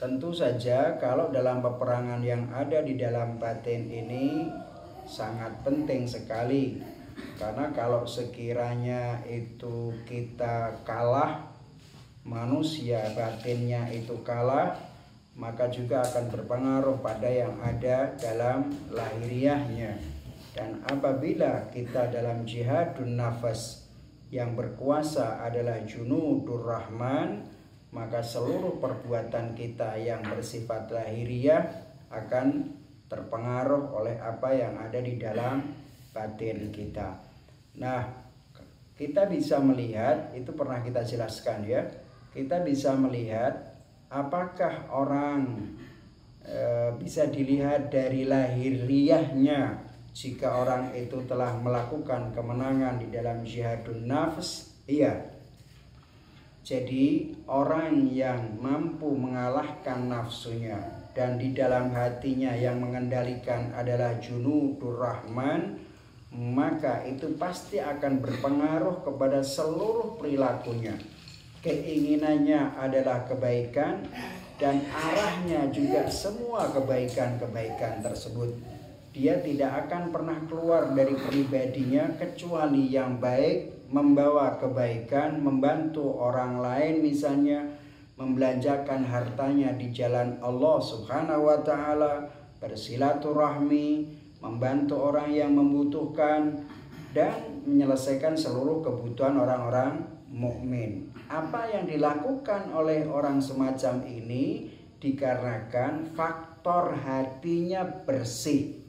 Tentu saja kalau dalam peperangan yang ada di dalam batin ini sangat penting sekali. Karena kalau sekiranya itu kita kalah, manusia batinnya itu kalah, maka juga akan berpengaruh pada yang ada dalam lahiriahnya. Dan apabila kita dalam jihadun nafas yang berkuasa adalah junudur rahman, maka seluruh perbuatan kita yang bersifat lahiriah akan terpengaruh oleh apa yang ada di dalam batin kita. Nah, kita bisa melihat, itu pernah kita jelaskan ya, kita bisa melihat apakah orang bisa dilihat dari lahiriahnya jika orang itu telah melakukan kemenangan di dalam jihadun nafs. Iya. Jadi orang yang mampu mengalahkan nafsunya dan di dalam hatinya yang mengendalikan adalah junudur rahman, maka itu pasti akan berpengaruh kepada seluruh perilakunya. Keinginannya adalah kebaikan dan arahnya juga semua kebaikan-kebaikan tersebut. Dia tidak akan pernah keluar dari pribadinya kecuali yang baik, membawa kebaikan, membantu orang lain, misalnya membelanjakan hartanya di jalan Allah Subhanahu wa taala, bersilaturahmi, membantu orang yang membutuhkan, dan menyelesaikan seluruh kebutuhan orang-orang mukmin. Apa yang dilakukan oleh orang semacam ini dikarenakan faktor hatinya bersih.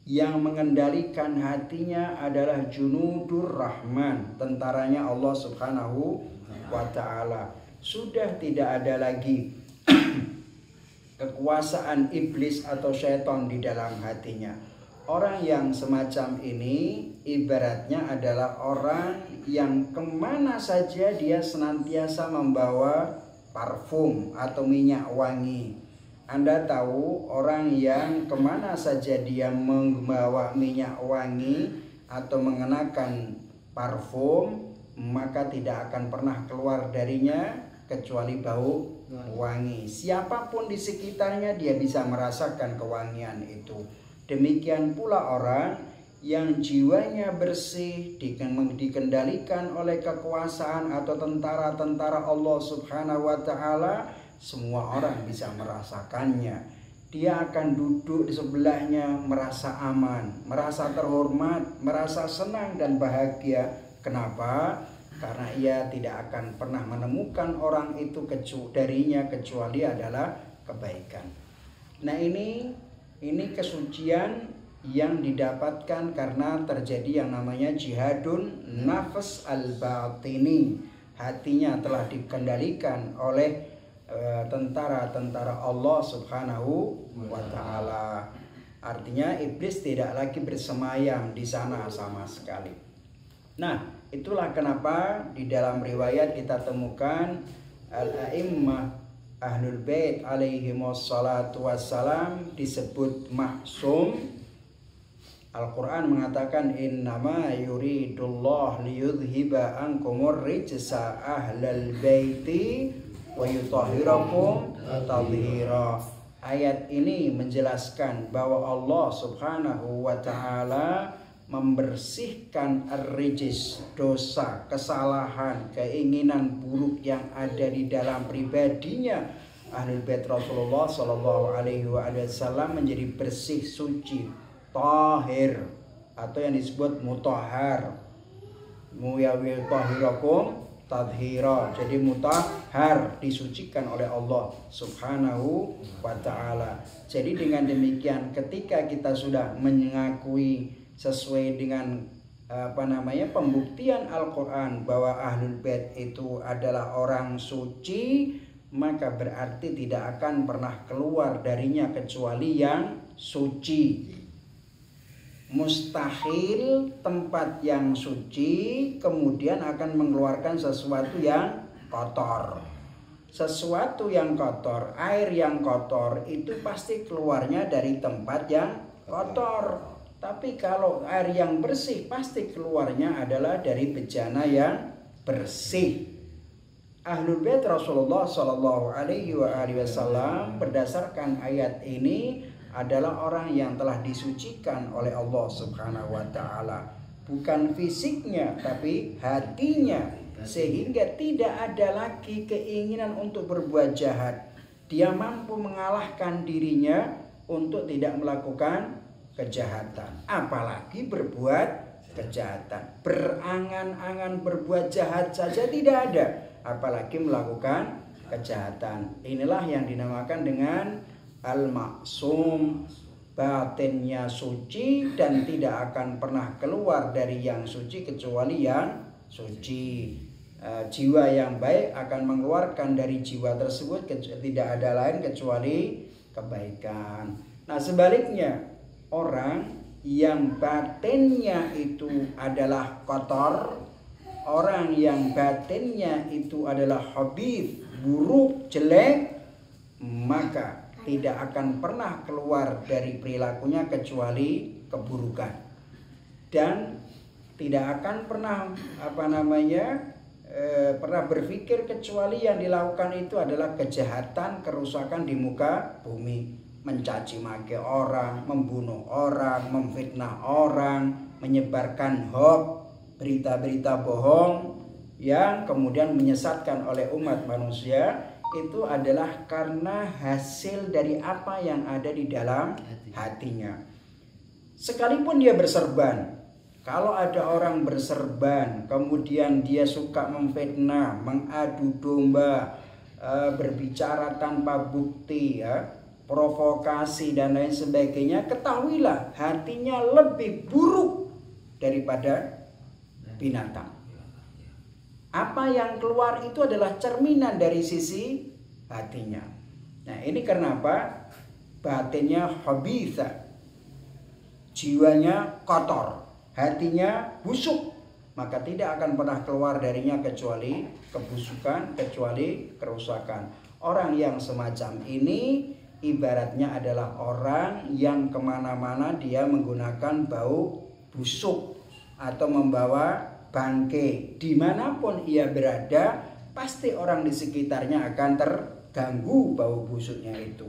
Yang mengendalikan hatinya adalah junudur rahman, tentaranya Allah Subhanahu wa ta'ala. Sudah tidak ada lagi kekuasaan iblis atau syaitan di dalam hatinya. Orang yang semacam ini ibaratnya adalah orang yang kemana saja dia senantiasa membawa parfum atau minyak wangi. Anda tahu orang yang kemana saja dia membawa minyak wangi atau mengenakan parfum, maka tidak akan pernah keluar darinya kecuali bau wangi. Siapapun di sekitarnya dia bisa merasakan kewangian itu. Demikian pula orang yang jiwanya bersih, dikendalikan oleh kekuasaan atau tentara-tentara Allah Subhanahu wa ta'ala, semua orang bisa merasakannya. Dia akan duduk di sebelahnya merasa aman, merasa terhormat, merasa senang dan bahagia. Kenapa? Karena ia tidak akan pernah menemukan orang itu darinya kecuali adalah kebaikan. Nah, ini kesucian yang didapatkan karena terjadi yang namanya jihadun nafs al-batini. Hatinya telah dikendalikan oleh tentara-tentara Allah Subhanahu wa ta'ala. Artinya iblis tidak lagi bersemayam di sana sama sekali. Nah, itulah kenapa di dalam riwayat kita temukan al-a'immah ahlul bait alaihimus salatu wassalam disebut maksum. Al-Quran mengatakan innama yuridullah liyudhiba ankumur rijsa ahlal baiti wa yutahhirakum tathira. Ayat ini menjelaskan bahwa Allah Subhanahu wa ta'ala membersihkan rijis, dosa, kesalahan, keinginan buruk yang ada di dalam pribadinya Ahlul Bait Rasulullah sallallahu alaihi wasallam menjadi bersih, suci, tahir, atau yang disebut mutahhar. Muyawil tahirakum tadhira. Jadi mutahhar, disucikan oleh Allah Subhanahu wa ta'ala. Jadi dengan demikian ketika kita sudah mengakui sesuai dengan pembuktian Al-Quran bahwa Ahlul Bait itu adalah orang suci, maka berarti tidak akan pernah keluar darinya kecuali yang suci. Mustahil tempat yang suci kemudian akan mengeluarkan sesuatu yang kotor. Sesuatu yang kotor, air yang kotor itu pasti keluarnya dari tempat yang kotor. Tapi kalau air yang bersih pasti keluarnya adalah dari bejana yang bersih. Ahlul Bait Rasulullah Shallallahu Alaihi Wasallam berdasarkan ayat ini adalah orang yang telah disucikan oleh Allah Subhanahu Wa Taala, bukan fisiknya tapi hatinya, sehingga tidak ada lagi keinginan untuk berbuat jahat. Dia mampu mengalahkan dirinya untuk tidak melakukan kejahatan, apalagi berbuat kejahatan. Berangan-angan berbuat jahat saja tidak ada, apalagi melakukan kejahatan. Inilah yang dinamakan dengan al-maksum, batinnya suci dan tidak akan pernah keluar dari yang suci kecuali yang suci. Jiwa yang baik akan mengeluarkan dari jiwa tersebut tidak ada lain kecuali kebaikan. Nah, sebaliknya, orang yang batinnya itu adalah kotor, orang yang batinnya itu adalah khabith, buruk, jelek, maka tidak akan pernah keluar dari perilakunya kecuali keburukan, dan tidak akan pernah pernah berpikir kecuali yang dilakukan itu adalah kejahatan, kerusakan di muka bumi. Mencaci maki orang, membunuh orang, memfitnah orang, menyebarkan hoax, berita-berita bohong yang kemudian menyesatkan oleh umat manusia, itu adalah karena hasil dari apa yang ada di dalam hatinya. Sekalipun dia berserban, kalau ada orang berserban kemudian dia suka memfitnah, mengadu domba, berbicara tanpa bukti, provokasi dan lain sebagainya, ketahuilah hatinya lebih buruk daripada binatang. Apa yang keluar itu adalah cerminan dari sisi hatinya. Nah, ini kenapa batinnya khabitha, jiwanya kotor, hatinya busuk, maka tidak akan pernah keluar darinya kecuali kebusukan, kecuali kerusakan. Orang yang semacam ini ibaratnya adalah orang yang kemana-mana dia menggunakan bau busuk atau membawa bangke. Dimanapun ia berada, pasti orang di sekitarnya akan terganggu bau busuknya itu.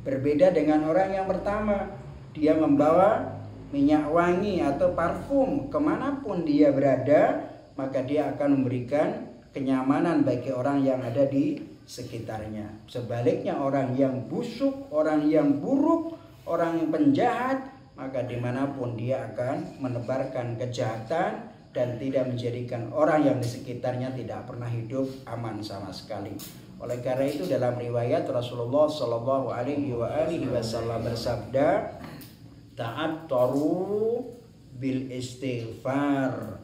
Berbeda dengan orang yang pertama, dia membawa minyak wangi atau parfum kemanapun dia berada, maka dia akan memberikan kenyamanan bagi orang yang ada di sekitarnya. Sebaliknya orang yang busuk, orang yang buruk, orang yang penjahat, maka dimanapun dia akan menebarkan kejahatan dan tidak menjadikan orang yang di sekitarnya tidak pernah hidup aman sama sekali. Oleh karena itu dalam riwayat Rasulullah Shallallahu Alaihi Wasallam bersabda, ta'attaru bil istighfar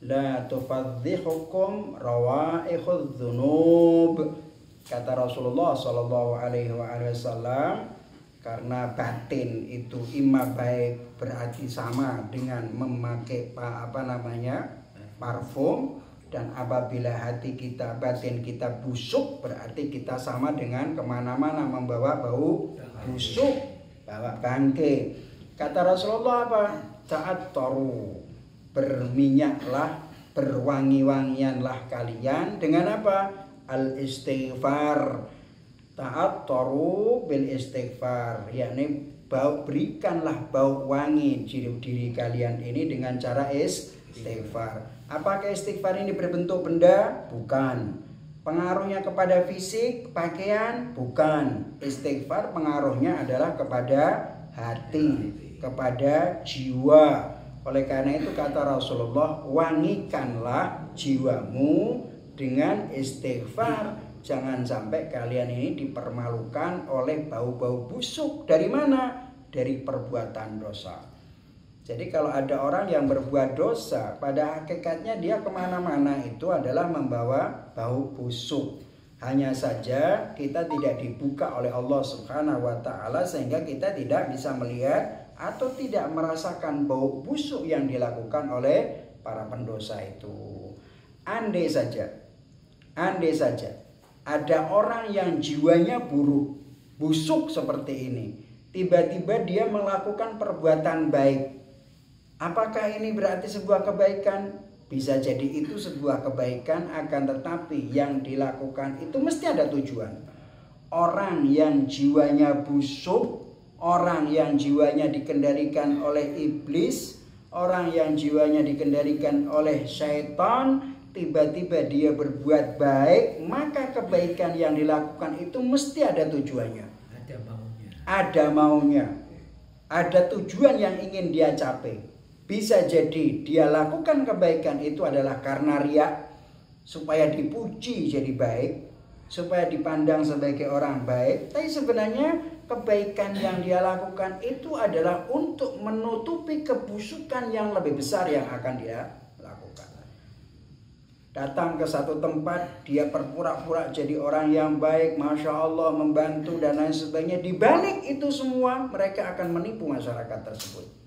la tufadhihukum rawaikhudz dzunub. Kata Rasulullah Shallallahu Alaihi Wasallam, karena batin itu imma baik berarti sama dengan memakai parfum, dan apabila hati kita, batin kita busuk, berarti kita sama dengan kemana-mana membawa bau busuk, bawa bangke. Kata Rasulullah apa? Ta'attaru, berminyaklah, berwangi-wangianlah kalian dengan apa? Al-istighfar. Ta'attaru bil istighfar, yakni berikanlah bau wangi diri kalian ini dengan cara istighfar. Apakah istighfar ini berbentuk benda? Bukan. Pengaruhnya kepada fisik, pakaian? Bukan. Istighfar pengaruhnya adalah kepada hati, kepada jiwa. Oleh karena itu kata Rasulullah, wangikanlah jiwamu dengan istighfar. Jangan sampai kalian ini dipermalukan oleh bau-bau busuk. Dari mana? Dari perbuatan dosa. Jadi kalau ada orang yang berbuat dosa, pada hakikatnya dia kemana-mana itu adalah membawa bau busuk. Hanya saja kita tidak dibuka oleh Allah Subhanahu wa Ta'ala, sehingga kita tidak bisa melihat atau tidak merasakan bau busuk yang dilakukan oleh para pendosa itu. Andai saja ada orang yang jiwanya buruk, busuk seperti ini, tiba-tiba dia melakukan perbuatan baik, apakah ini berarti sebuah kebaikan? Bisa jadi itu sebuah kebaikan, akan tetapi yang dilakukan itu mesti ada tujuan. Orang yang jiwanya busuk, orang yang jiwanya dikendalikan oleh iblis, orang yang jiwanya dikendalikan oleh syaitan, tiba-tiba dia berbuat baik, maka kebaikan yang dilakukan itu mesti ada tujuannya. Ada maunya. Ada tujuan yang ingin dia capai. Bisa jadi dia lakukan kebaikan itu adalah karena riya, supaya dipuji jadi baik, supaya dipandang sebagai orang baik. Tapi sebenarnya kebaikan yang dia lakukan itu adalah untuk menutupi kebusukan yang lebih besar yang akan dia lakukan. Datang ke satu tempat, dia berpura-pura jadi orang yang baik, Masya Allah, membantu dan lain sebagainya. Di balik itu semua mereka akan menipu masyarakat tersebut.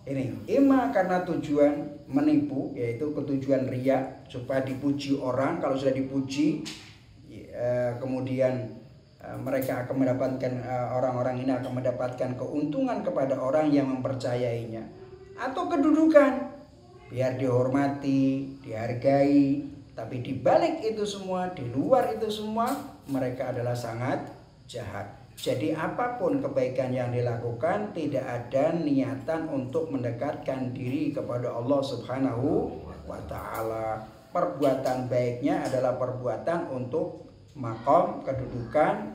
Ini ima karena tujuan menipu, yaitu ketujuan riya, supaya dipuji orang. Kalau sudah dipuji, kemudian mereka akan mendapatkan, orang-orang ini akan mendapatkan keuntungan kepada orang yang mempercayainya. Atau kedudukan, biar dihormati, dihargai. Tapi di balik itu semua, di luar itu semua, mereka adalah sangat jahat. Jadi apapun kebaikan yang dilakukan, tidak ada niatan untuk mendekatkan diri kepada Allah Subhanahu wa ta'ala. Perbuatan baiknya adalah perbuatan untuk makom, kedudukan,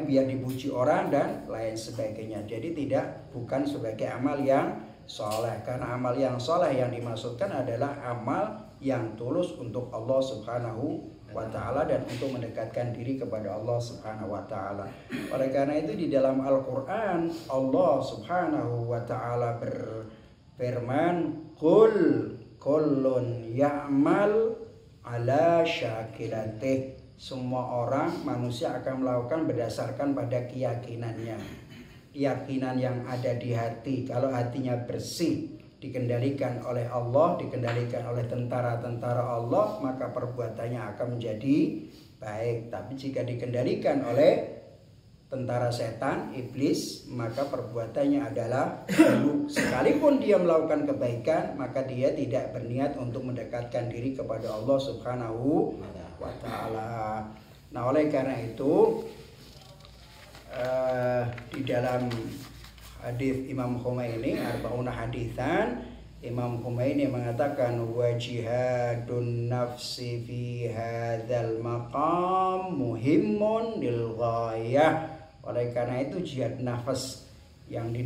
biar dipuji orang dan lain sebagainya. Jadi bukan sebagai amal yang soleh. Karena amal yang soleh yang dimaksudkan adalah amal yang tulus untuk Allah Subhanahu wa ta'ala dan untuk mendekatkan diri kepada Allah Subhanahu wa ta'ala. Oleh karena itu di dalam Al-Quran Allah Subhanahu wa ta'ala berfirman, Qul kullun ya'mal ala syakilatih. Semua orang, manusia akan melakukan berdasarkan pada keyakinannya. Keyakinan yang ada di hati. Kalau hatinya bersih, dikendalikan oleh Allah, dikendalikan oleh tentara-tentara Allah, maka perbuatannya akan menjadi baik. Tapi jika dikendalikan oleh tentara setan, iblis, maka perbuatannya adalah buruk. Sekalipun dia melakukan kebaikan, maka dia tidak berniat untuk mendekatkan diri kepada Allah Subhanahu wa ta'ala. Nah, oleh karena itu di dalam hadis Imam Khomeini, Arba'una Haditsan, Imam Khomeini mengatakan wajihadun nafsi fi hadzal maqam muhimmun lil ghayah. Oleh karena itu jihad nafas yang di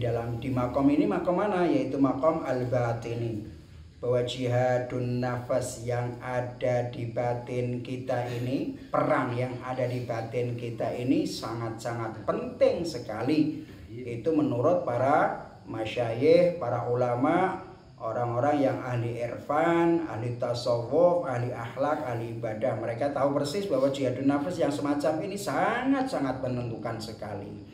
makom ini, makom mana? Yaitu makom al-batini. Bahwa jihadun nafas yang ada di batin kita ini, perang yang ada di batin kita ini sangat-sangat penting sekali. Itu menurut para masyayikh, para ulama, orang-orang yang ahli irfan, ahli tasawuf, ahli akhlak, ahli ibadah. Mereka tahu persis bahwa jihadun nafas yang semacam ini sangat-sangat menentukan sekali.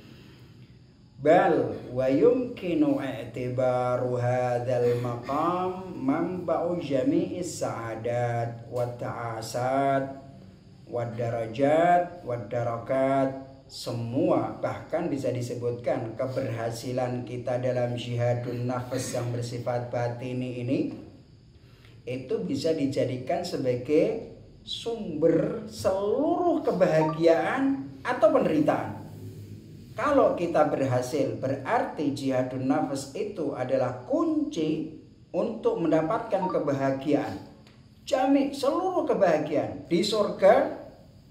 Bal wa yumkinu i'tibaru hadzal maqam manba'u jami'is sa'adat wa ta'asat wa darajat wa darakat. Semua, bahkan bisa disebutkan keberhasilan kita dalam jihadun nafas yang bersifat batini ini, itu bisa dijadikan sebagai sumber seluruh kebahagiaan atau penderitaan. Kalau kita berhasil, berarti jihadun nafas itu adalah kunci untuk mendapatkan kebahagiaan. Jami seluruh kebahagiaan di surga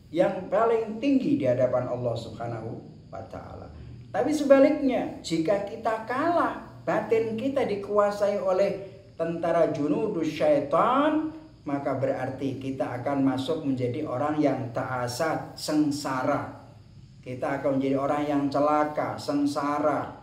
yang paling tinggi di hadapan Allah Subhanahu wa ta'ala. Tapi sebaliknya, jika kita kalah, batin kita dikuasai oleh tentara junudus syaitan, maka berarti kita akan masuk menjadi orang yang ta'asat, sengsara. Kita akan menjadi orang yang celaka, sengsara.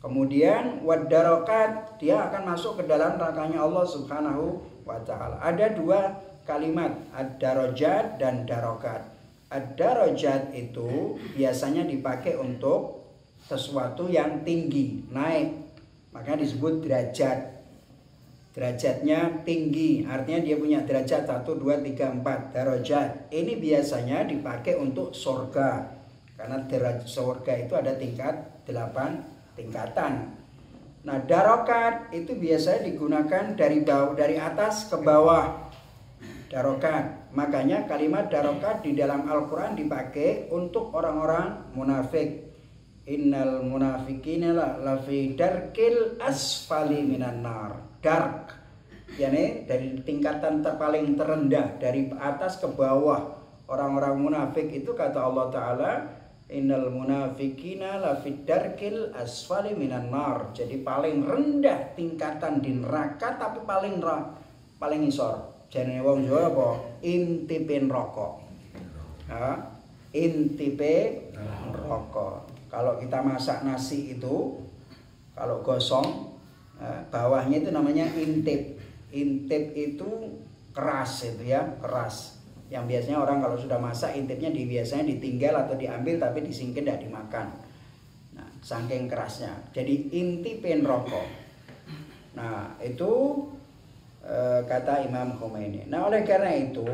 Kemudian wadarokat, dia akan masuk ke dalam nerakanya Allah Subhanahu wa ta'ala. Ada dua kalimat, ad-darajat dan darokat. Ad-darajat itu biasanya dipakai untuk sesuatu yang tinggi, naik. Makanya disebut derajat. Derajatnya tinggi, artinya dia punya derajat 1, 2, 3, 4 darajat. Ini biasanya dipakai untuk surga. Karena derajat surga itu ada tingkat 8 tingkatan. Nah, darokat itu biasanya digunakan dari atas ke bawah. Darokat. Makanya kalimat darokat di dalam Al-Quran dipakai untuk orang-orang munafik. Innal munafiqina lafi darkil asfali minan nar. Dark, yakni dari tingkatan paling terendah, dari atas ke bawah. Orang-orang munafik itu kata Allah Ta'ala, innal munafiqina lafi darkil asfali minan nar. Jadi paling rendah tingkatan di neraka, tapi paling isor. Jadi wong Jawa apa? Intipin rokok. Intipe rokok. Kalau kita masak nasi itu, kalau gosong, bawahnya itu namanya intip. Intip itu keras itu ya, keras. Yang biasanya orang kalau sudah masak intipnya biasanya ditinggal atau diambil tapi disingkir tidak dimakan. Nah, saking kerasnya. Jadi intipin rokok. Nah, itu kata Imam Khomeini. Nah, oleh karena itu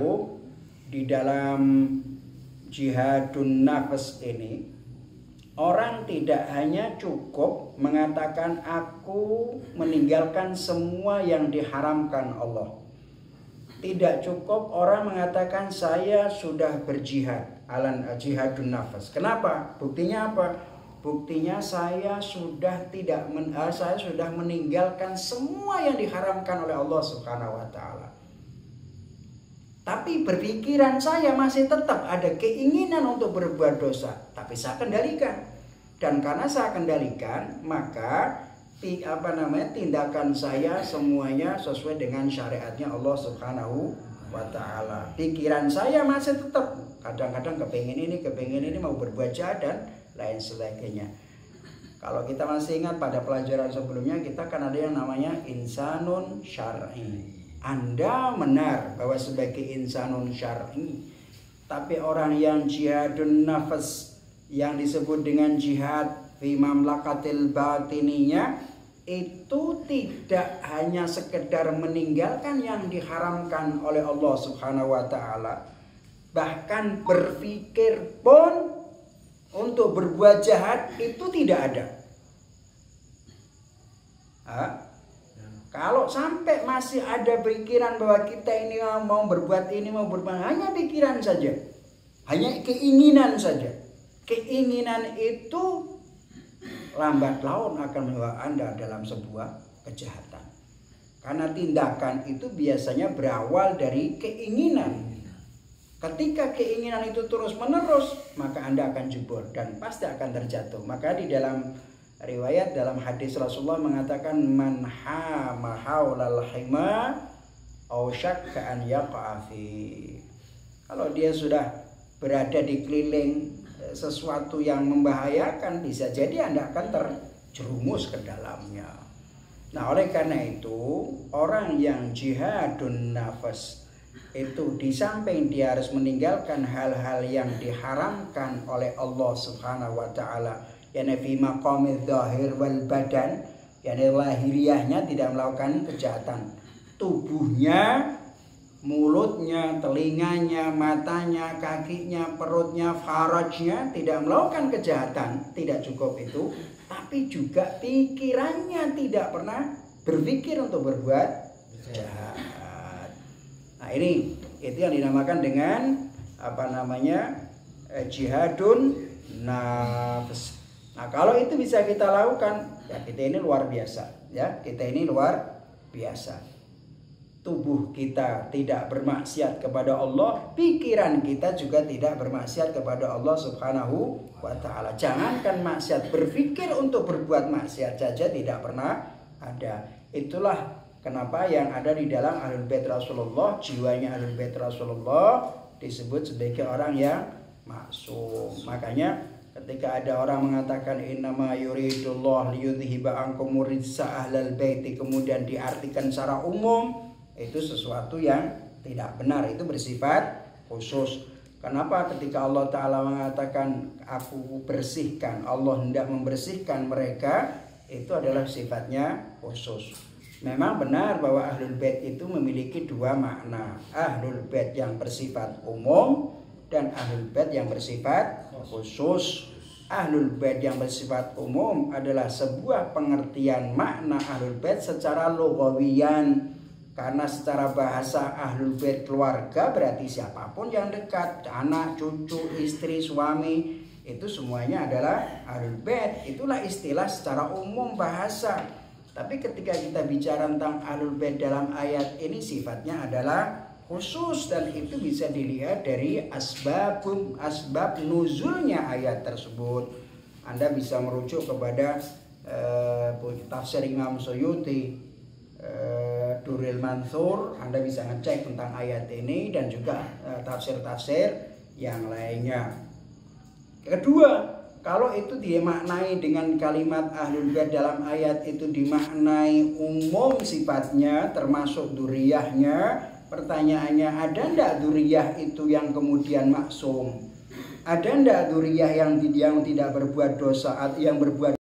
di dalam jihadun nafas ini, orang tidak hanya cukup mengatakan aku meninggalkan semua yang diharamkan Allah. Tidak cukup orang mengatakan saya sudah berjihad, jihadun nafas. Kenapa? Buktinya apa? Buktinya saya sudah meninggalkan semua yang diharamkan oleh Allah Subhanahu wa taala. Tapi berpikiran saya masih tetap ada keinginan untuk berbuat dosa, tapi saya kendalikan. Dan karena saya kendalikan, maka tindakan saya semuanya sesuai dengan syariatnya Allah Subhanahu wa taala. Pikiran saya masih tetap kadang-kadang kepengin ini mau berbuat jahat dan lain sebagainya. Kalau kita masih ingat pada pelajaran sebelumnya, kita kan ada yang namanya insanun syar'i. Anda benar bahwa sebagai insanun syar'i, tapi orang yang jihadun nafas, yang disebut dengan jihad fi mamlakatil batininya, itu tidak hanya sekedar meninggalkan yang diharamkan oleh Allah Subhanahu wa taala, bahkan berpikir pun untuk berbuat jahat itu tidak ada. Kalau sampai masih ada pikiran bahwa kita ini mau berbuat ini, hanya pikiran saja, hanya keinginan saja. Keinginan itu lambat laun akan membawa Anda dalam sebuah kejahatan. Karena tindakan itu biasanya berawal dari keinginan. Ketika keinginan itu terus menerus, maka Anda akan jebol dan pasti akan terjatuh. Maka di dalam riwayat, dalam hadis Rasulullah mengatakan, man hama haulal hima au syakka an yaqa'a fi. Kalau dia sudah berada di keliling sesuatu yang membahayakan, bisa jadi Anda akan terjerumus ke dalamnya. Nah, oleh karena itu, orang yang jihadun nafas itu di samping dia harus meninggalkan hal-hal yang diharamkan oleh Allah Subhanahu wa taala, yakni fi maqamidz zahir wal badan, yakni lahiriahnya tidak melakukan kejahatan. Tubuhnya, mulutnya, telinganya, matanya, kakinya, perutnya, farajnya tidak melakukan kejahatan. Tidak cukup itu, tapi juga pikirannya tidak pernah berpikir untuk berbuat jahat. Nah, itu yang dinamakan dengan jihadun nafs. Nah, kalau itu bisa kita lakukan, ya kita ini luar biasa, ya. Kita ini luar biasa. Tubuh kita tidak bermaksiat kepada Allah, pikiran kita juga tidak bermaksiat kepada Allah Subhanahu wa taala. Jangankan maksiat, berpikir untuk berbuat maksiat saja tidak pernah ada. Itulah kenapa yang ada di dalam Ahlul Bait Rasulullah, jiwanya Ahlul Bait Rasulullah disebut sebagai orang yang maksum. Makanya ketika ada orang mengatakan innama yuridullah liyudhiba ankum rijsa ahlal baiti, kemudian diartikan secara umum, itu sesuatu yang tidak benar, itu bersifat khusus. Kenapa ketika Allah Ta'ala mengatakan aku bersihkan, Allah hendak membersihkan mereka, itu adalah sifatnya khusus. Memang benar bahwa Ahlul Bait itu memiliki dua makna, Ahlul Bait yang bersifat umum dan Ahlul Bait yang bersifat khusus. Ahlul Bait yang bersifat umum adalah sebuah pengertian makna Ahlul Bait secara lughawiyan. Karena secara bahasa Ahlul Bait keluarga berarti siapapun yang dekat, anak, cucu, istri, suami, itu semuanya adalah Ahlul Bait. Itulah istilah secara umum bahasa. Tapi ketika kita bicara tentang Ahlul Bait dalam ayat ini sifatnya adalah khusus, dan itu bisa dilihat dari asbab nuzulnya ayat tersebut. Anda bisa merujuk kepada tafsir Imam Suyuti, Durrul Mansur. Anda bisa ngecek tentang ayat ini dan juga tafsir-tafsir yang lainnya. Kedua, kalau itu dimaknai dengan kalimat Ahlul Bait dalam ayat itu dimaknai umum sifatnya termasuk dzurriyyahnya, pertanyaannya, ada ndak dzurriyyah itu yang kemudian maksum? Ada ndak dzurriyyah yang tidak berbuat dosa, yang berbuat